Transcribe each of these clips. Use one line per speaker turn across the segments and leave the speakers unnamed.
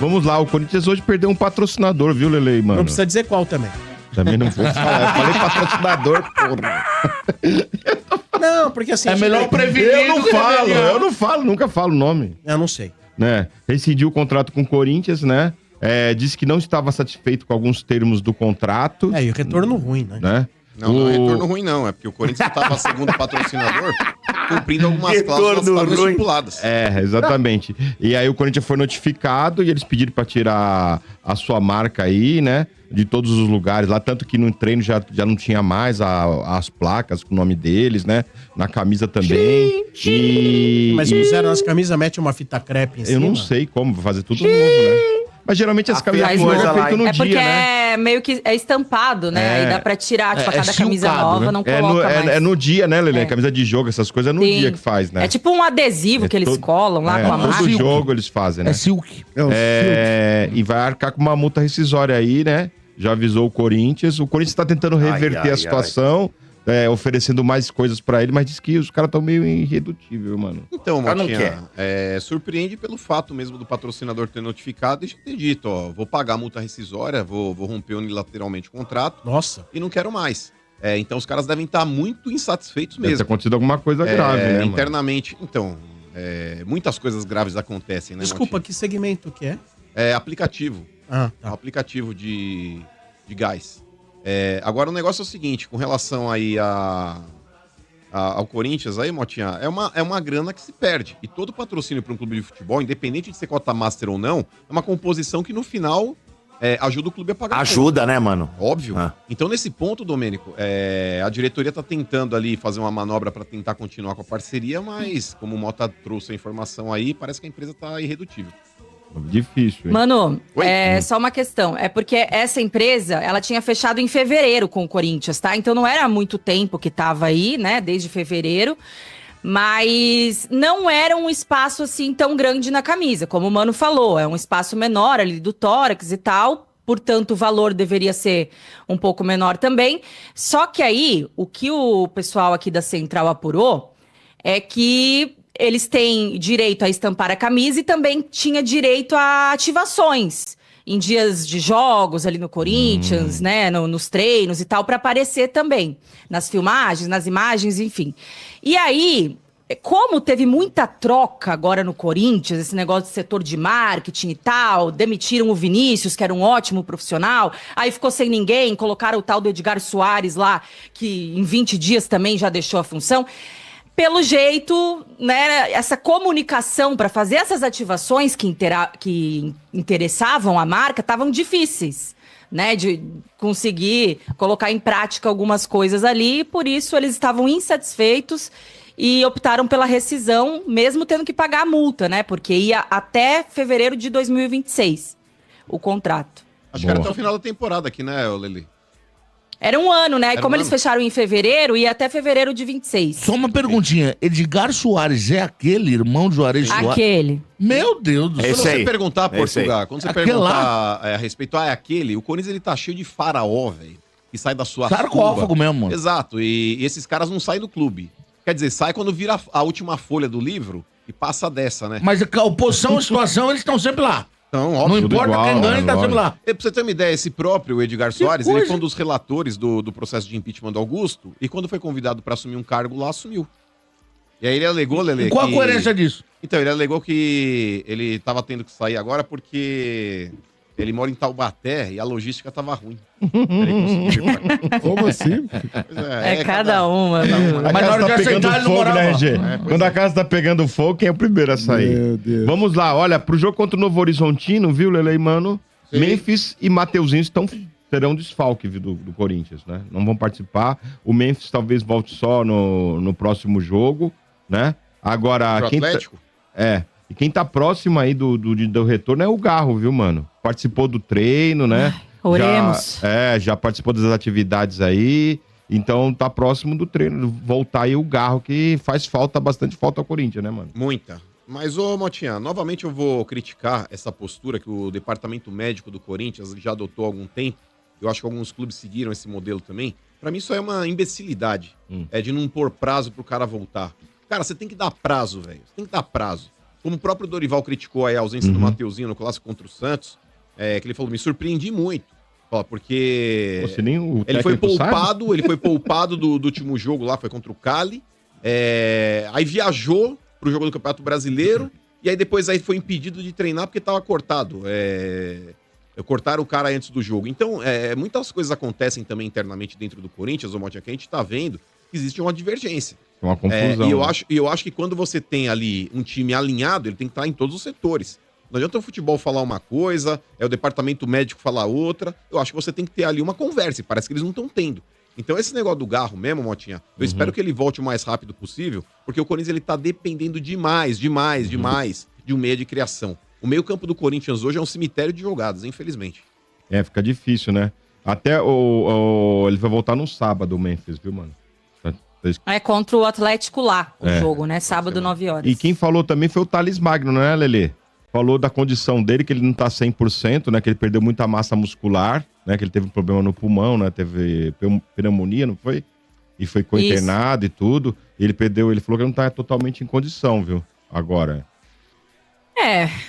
Vamos lá, o Corinthians hoje perdeu um patrocinador, viu, Lele, mano?
Não precisa dizer qual também.
Também não vou falar. Eu falei patrocinador, porra.
Não, porque assim...
É melhor prevenir.
Eu não falo, nunca falo o nome.
Eu não sei.
Né? Rescindiu o contrato com o Corinthians, né? Disse que não estava satisfeito com alguns termos do contrato.
E o retorno ruim, né?
Não é retorno ruim, não. É porque o Corinthians estava segundo patrocinador, cumprindo algumas cláusulas que estavam estipuladas.
Exatamente. E aí o Corinthians foi notificado e eles pediram para tirar a sua marca aí, né? De todos os lugares lá, tanto que no treino já não tinha mais as placas com o nome deles, né? Na camisa também.
Mas fizeram nas camisas, mete uma fita crepe em cima.
Eu não sei como fazer tudo novo, né? Mas geralmente as camisas novas é feito no dia,
porque
né?
É meio que é estampado, né? Aí dá pra tirar, tipo, a cada camisa nova, não coloca mais.
É no dia, né, Lelê? Camisa de jogo, essas coisas é no dia que faz, né?
É tipo um adesivo que eles colam lá com a marca.
Todo jogo eles fazem, né?
É silk.
E vai arcar com uma multa rescisória aí, né? Já avisou o Corinthians. O Corinthians tá tentando reverter a situação, oferecendo mais coisas pra ele, mas diz que os caras estão meio irredutível, mano.
Então, Motinha, surpreende pelo fato mesmo do patrocinador ter notificado e já ter dito, ó, vou pagar a multa rescisória, vou romper unilateralmente o contrato.
Nossa.
E não quero mais. Então os caras devem estar muito insatisfeitos mesmo.
Deve ter acontecido alguma coisa grave, né,
internamente. Mano? Então, muitas coisas graves acontecem, né,
Desculpa,
Motinha?
que segmento que é?
É aplicativo.
Tá.
Um aplicativo de gás. Agora o negócio é o seguinte, com relação aí ao Corinthians aí, Motinha, é uma grana que se perde. E todo patrocínio para um clube de futebol, independente de ser cota master ou não, é uma composição que no final ajuda o clube a pagar.
Ajuda, né, mano?
Óbvio. Então nesse ponto, Domênico, a diretoria tá tentando ali fazer uma manobra para tentar continuar com a parceria, mas como o Mota trouxe a informação aí, parece que a empresa tá irredutível.
Difícil, hein?
Mano, só uma questão. É porque essa empresa, ela tinha fechado em fevereiro com o Corinthians, tá? Então não era muito tempo que tava aí, né? Desde fevereiro. Mas não era um espaço assim tão grande na camisa, como o Mano falou. É um espaço menor ali do tórax e tal. Portanto, o valor deveria ser um pouco menor também. Só que aí, o que o pessoal aqui da Central apurou é que eles têm direito a estampar a camisa e também tinha direito a ativações em dias de jogos ali no Corinthians, né, nos treinos e tal, para aparecer também nas filmagens, nas imagens, enfim. E aí, como teve muita troca agora no Corinthians, esse negócio de setor de marketing e tal, demitiram o Vinícius, que era um ótimo profissional, aí ficou sem ninguém, colocaram o tal do Edgar Soares lá, que em 20 dias também já deixou a função. Pelo jeito, né, essa comunicação para fazer essas ativações que interessavam a marca estavam difíceis, né, de conseguir colocar em prática algumas coisas ali, e por isso eles estavam insatisfeitos e optaram pela rescisão, mesmo tendo que pagar a multa, né, porque ia até fevereiro de 2026 o contrato.
Acho que era até o final da temporada aqui, né, Leli?
Era um ano, né? E como eles fecharam em fevereiro, ia até fevereiro de 26.
Só uma perguntinha. Edgar Soares é aquele irmão de Juarez Soares?
Aquele.
Meu Deus do céu.
Quando você perguntar, Portugal, quando você
Aquele
perguntar a respeito, é aquele, o Corinthians ele tá cheio de faraó, velho, que sai da sua
sarcófago mesmo, mano.
Exato, e esses caras não saem do clube. Quer dizer, sai quando vira a última folha do livro e passa dessa, né?
Mas a oposição, a situação, eles estão sempre lá.
Então,
óbvio, não importa igual, quem ganha, ele tá sempre lá.
Pra você ter uma ideia, esse próprio Edgar Soares, ele foi um dos relatores do processo de impeachment do Augusto, e quando foi convidado pra assumir um cargo lá, assumiu. E aí ele alegou, Lele,
qual a coerência disso?
Então, ele alegou que ele tava tendo que sair agora porque ele mora em Taubaté e a logística tava ruim.
Como assim?
Cada uma.
Mas na hora de aceitar, ele não morava. Né, RG? Quando a casa tá pegando fogo, quem é o primeiro a sair? Meu Deus. Vamos lá, olha, pro jogo contra o Novo Horizontino, viu, Lele e Mano? Sim. Memphis e Mateuzinho serão desfalque do Corinthians, né? Não vão participar. O Memphis talvez volte só no próximo jogo, né? Agora,
pro Atlético?
E quem tá próximo aí do retorno é o Garro, viu, mano? Participou do treino, né?
Oremos.
Já participou das atividades aí. Então tá próximo do treino. Voltar aí o Garro, que faz bastante falta ao Corinthians, né, mano?
Muita. Mas, ô Motinha, novamente eu vou criticar essa postura que o departamento médico do Corinthians já adotou há algum tempo. Eu acho que alguns clubes seguiram esse modelo também. Pra mim isso é uma imbecilidade. É de não pôr prazo pro cara voltar. Cara, você tem que dar prazo, velho. Você tem que dar prazo. como o próprio Dorival criticou aí a ausência do Mateuzinho no clássico contra o Santos, que ele falou, me surpreendi muito. Porque ele foi poupado do último jogo lá, foi contra o Cali. Aí viajou pro jogo do Campeonato Brasileiro e aí depois aí foi impedido de treinar porque tava cortado. Cortaram o cara antes do jogo. Então, muitas coisas acontecem também internamente dentro do Corinthians, Motinha, que a gente tá vendo que existe uma divergência.
Uma confusão.
E eu acho que quando você tem ali um time alinhado, ele tem que estar em todos os setores. Não adianta o futebol falar uma coisa, o departamento médico falar outra. Eu acho que você tem que ter ali uma conversa, e parece que eles não estão tendo. Então esse negócio do Garro mesmo, Motinha, eu espero que ele volte o mais rápido possível, porque o Corinthians ele tá dependendo demais de um meio de criação. O meio campo do Corinthians hoje é um cemitério de jogadas, infelizmente.
Fica difícil, né? Até ele vai voltar no sábado, o Memphis, viu, mano?
Contra o Atlético lá, o jogo, né? Sábado, 9 horas.
E quem falou também foi o Thales Magno, não é, Lelê? Falou da condição dele, que ele não tá 100%, né? Que ele perdeu muita massa muscular, né? Que ele teve um problema no pulmão, né? Teve pneumonia, não foi? E foi internado e tudo. Ele falou que não tá totalmente em condição, viu? Agora.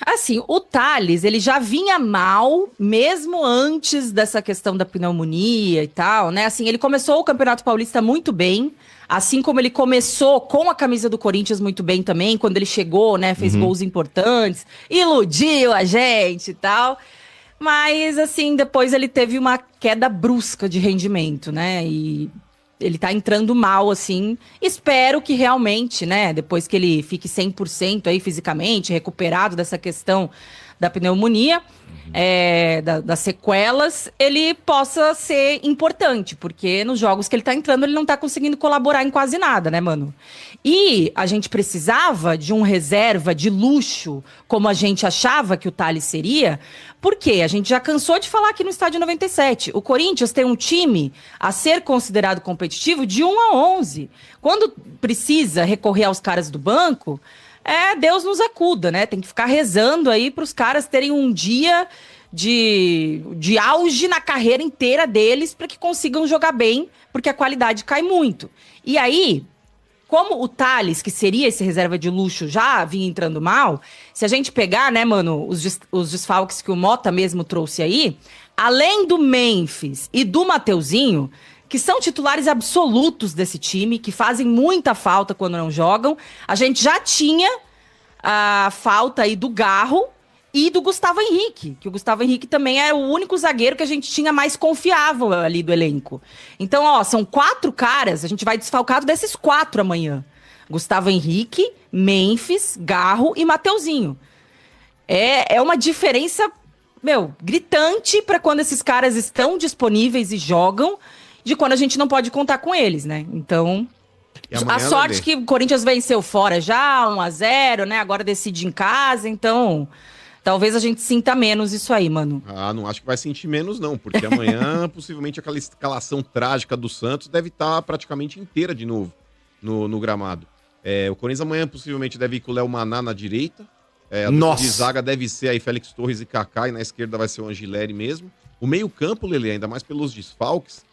Assim, o Thales, ele já vinha mal, mesmo antes dessa questão da pneumonia e tal, né? Assim, ele começou o Campeonato Paulista muito bem, assim como ele começou com a camisa do Corinthians muito bem também, quando ele chegou, né? Fez gols importantes, iludiu a gente e tal. Mas, assim, depois ele teve uma queda brusca de rendimento, né? E ele tá entrando mal, assim. Espero que realmente, né, depois que ele fique 100% aí fisicamente, recuperado dessa questão da pneumonia, das sequelas, ele possa ser importante, porque nos jogos que ele tá entrando, ele não tá conseguindo colaborar em quase nada, né, mano? E a gente precisava de um reserva de luxo, como a gente achava que o Thales seria, porque a gente já cansou de falar aqui no Estádio 97. O Corinthians tem um time a ser considerado competitivo de 1 a 11. Quando precisa recorrer aos caras do banco, Deus nos acuda, né? Tem que ficar rezando aí para os caras terem um dia de auge na carreira inteira deles para que consigam jogar bem, porque a qualidade cai muito. E aí, como o Thales, que seria esse reserva de luxo, já vinha entrando mal, se a gente pegar, né, mano, os desfalques que o Mota mesmo trouxe aí, além do Memphis e do Mateuzinho, que são titulares absolutos desse time, que fazem muita falta quando não jogam, a gente já tinha a falta aí do Garro e do Gustavo Henrique, que o Gustavo Henrique também é o único zagueiro que a gente tinha mais confiável ali do elenco. Então, são 4 caras, a gente vai desfalcado desses 4 amanhã. Gustavo Henrique, Memphis, Garro e Mateuzinho. É uma diferença, gritante para quando esses caras estão disponíveis e jogam, de quando a gente não pode contar com eles, né? Então, a sorte que o Corinthians venceu fora já, 1-0, né? Agora decide em casa, então talvez a gente sinta menos isso aí, mano.
Não acho que vai sentir menos não, porque amanhã possivelmente aquela escalação trágica do Santos deve estar praticamente inteira de novo no gramado. O Corinthians amanhã possivelmente deve ir com o Léo Maná na direita. A de zaga deve ser aí Félix Torres e Kaká, e na esquerda vai ser o Angileri mesmo. O meio-campo, Lelê, ainda mais pelos desfalques,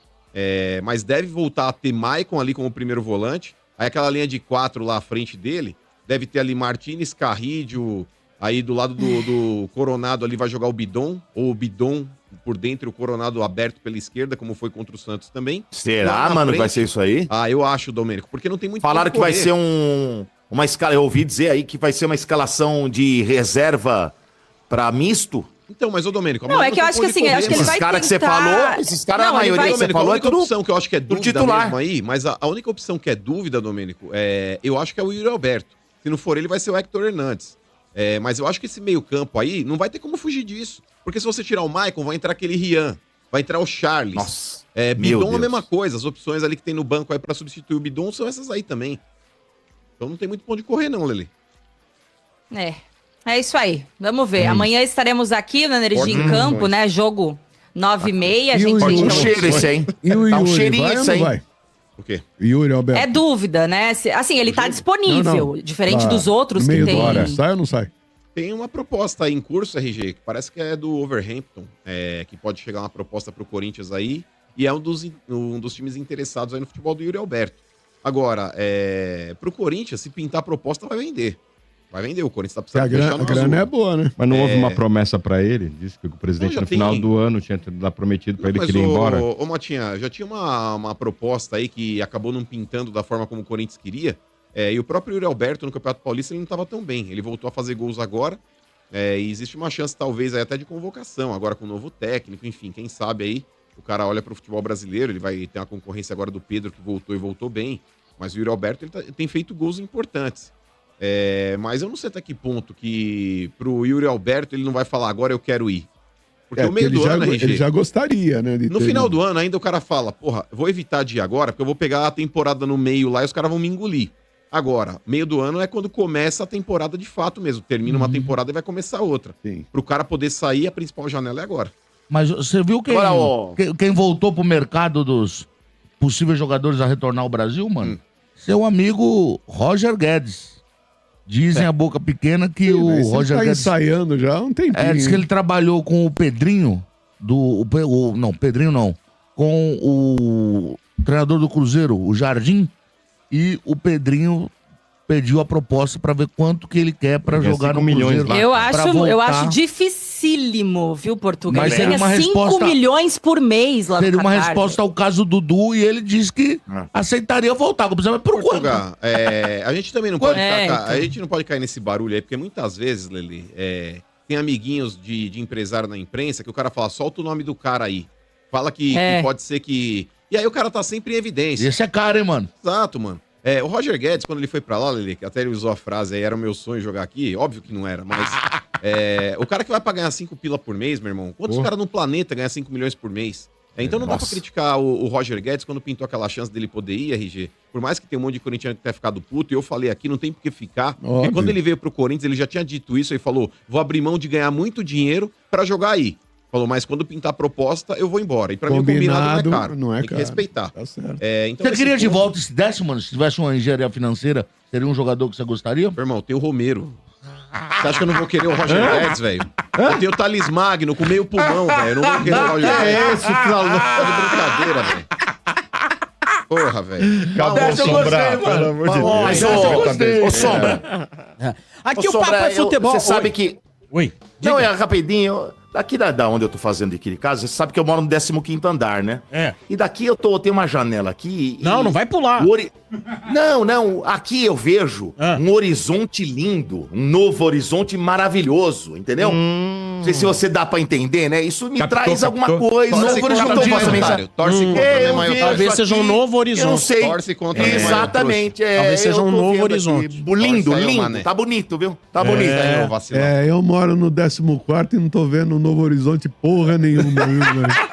mas deve voltar a ter Maicon ali como primeiro volante. Aí aquela linha de 4 lá à frente dele, deve ter ali Martínez, Carrídio, aí do lado do Coronado ali vai jogar o Bidon, ou o Bidon por dentro, o Coronado aberto pela esquerda, como foi contra o Santos também.
Será, mano, que vai ser isso aí?
Eu acho, Domênico, porque não tem muito.
Falaram que vai ser uma escala, eu ouvi dizer aí que vai ser uma escalação de reserva pra misto.
Então, mas, Domênico...
Não, é que eu acho que assim, acho que ele vai
esses caras que você falou, esses caras, a maioria que você falou é tudo
opção que eu acho que é dúvida
titular
mesmo aí, mas a única opção que é dúvida, Domênico, eu acho que é o Yuri Alberto. Se não for ele, vai ser o Hector Hernandes. Mas eu acho que esse meio campo aí, não vai ter como fugir disso. Porque se você tirar o Maicon, vai entrar aquele Rian, vai entrar o Charles.
Nossa,
Bidon a mesma coisa, as opções ali que tem no banco aí pra substituir o Bidon são essas aí também. Então não tem muito ponto de correr não, Lelê.
É isso aí. Vamos ver. Amanhã estaremos aqui na Energia em Campo, né? Jogo 9h30. A gente
um cheiro esse, hein?
E o Yuri,
dá um cheirinho isso aí.
vai?
O quê?
Yuri Alberto.
É dúvida, né? Assim, ele tá disponível, diferente dos outros que tem.
Hora. Sai ou não sai?
Tem uma proposta aí em curso, RG, que parece que é do Overhampton, que pode chegar uma proposta pro Corinthians aí, e é um dos times interessados aí no futebol do Yuri Alberto. Agora, pro Corinthians, se pintar a proposta, vai vender. Vai vender, o Corinthians tá
A grana é boa, né?
Mas não houve uma promessa pra ele? Disse que o presidente no final do ano tinha prometido pra ele que ele ia embora.
Ô, Motinha, já tinha uma proposta aí que acabou não pintando da forma como o Corinthians queria. E o próprio Yuri Alberto no Campeonato Paulista ele não estava tão bem. Ele voltou a fazer gols agora. E existe uma chance, talvez, aí até de convocação, agora com um novo técnico, enfim, quem sabe aí o cara olha para o futebol brasileiro, ele vai ter uma concorrência agora do Pedro, que voltou e voltou bem. Mas o Yuri Alberto ele tem feito gols importantes. Mas eu não sei até que ponto que pro Yuri Alberto ele não vai falar agora eu quero ir. Porque o meio do ano,
ele já gostaria, né?
No final do ano ainda o cara fala, porra, vou evitar de ir agora, porque eu vou pegar a temporada no meio lá e os caras vão me engolir. Agora, meio do ano é quando começa a temporada de fato mesmo. Termina uma temporada e vai começar outra.
Sim.
Pro cara poder sair, a principal janela é agora.
Mas você viu quem voltou pro mercado dos possíveis jogadores a retornar ao Brasil, mano? Seu amigo Roger Guedes. Dizem a boca pequena que o Roger Guedes
tá ensaiando já há um tempinho.
Diz que ele trabalhou com o Pedrinho Pedrinho não. Com o treinador do Cruzeiro, o Jardim, e o Pedrinho pediu a proposta pra ver quanto que ele quer pra jogar no Cruzeiro.
Eu acho dificílimo, viu, Portugal?
Mas seria uma
5 milhões por mês lá no
Seria uma
Qatar.
resposta ao caso do Dudu e ele disse que aceitaria voltar. Mas por quanto?
A gente também não pode a gente não pode cair nesse barulho aí, porque muitas vezes, Lelê, tem amiguinhos de empresário na imprensa que o cara fala, solta o nome do cara aí. Fala que pode ser que... E aí o cara tá sempre em evidência.
Esse é caro, hein, mano?
Exato, mano. O Roger Guedes, quando ele foi pra lá, Lelê, que até ele usou a frase aí, era o meu sonho jogar aqui, óbvio que não era, mas o cara que vai pra ganhar 5 pila por mês, meu irmão, quantos caras no planeta ganham 5 milhões por mês? Então não dá pra criticar o Roger Guedes quando pintou aquela chance dele poder ir, RG. Por mais que tenha um monte de corintiano que tenha ficado puto, e eu falei aqui, não tem por que ficar.
Óbvio.
Porque quando ele veio pro Corinthians, ele já tinha dito isso, e falou, vou abrir mão de ganhar muito dinheiro pra jogar aí. Falou, mas quando pintar a proposta, eu vou embora. E pra mim o combinado não é caro. Tem que respeitar.
Tá certo.
Então,
você queria de volta esse décimo, mano? Se tivesse uma engenharia financeira, seria um jogador que você gostaria?
Meu irmão, tem o Romero. Você acha que eu não vou querer o Roger Guedes, velho? Eu tenho o Thales Magno com meio pulmão, velho. Eu não vou querer o Roger Guedes. Tá de brincadeira, velho. Porra, velho.
Acabou, Sombra, pelo amor de Deus.
Mas, ô, Sombra.
Aqui o papo é futebol.
Você sabe que...
Oi.
Não, rapidinho. Daqui da onde eu tô fazendo aqui de casa, você sabe que eu moro no 15º andar, né? E daqui tem uma janela aqui...
Não vai pular.
Não. Aqui eu vejo um horizonte lindo, um novo horizonte maravilhoso, entendeu? Não sei se você dá pra entender, né? Isso me traz alguma coisa.
Torce contra,
talvez seja um novo horizonte.
Eu não sei.
Torce contra,
exatamente.
Talvez seja um novo horizonte.
Lindo. Tá bonito, viu? Tá bonito.
Eu moro no 14º e não tô vendo um novo horizonte porra nenhuma, viu, velho?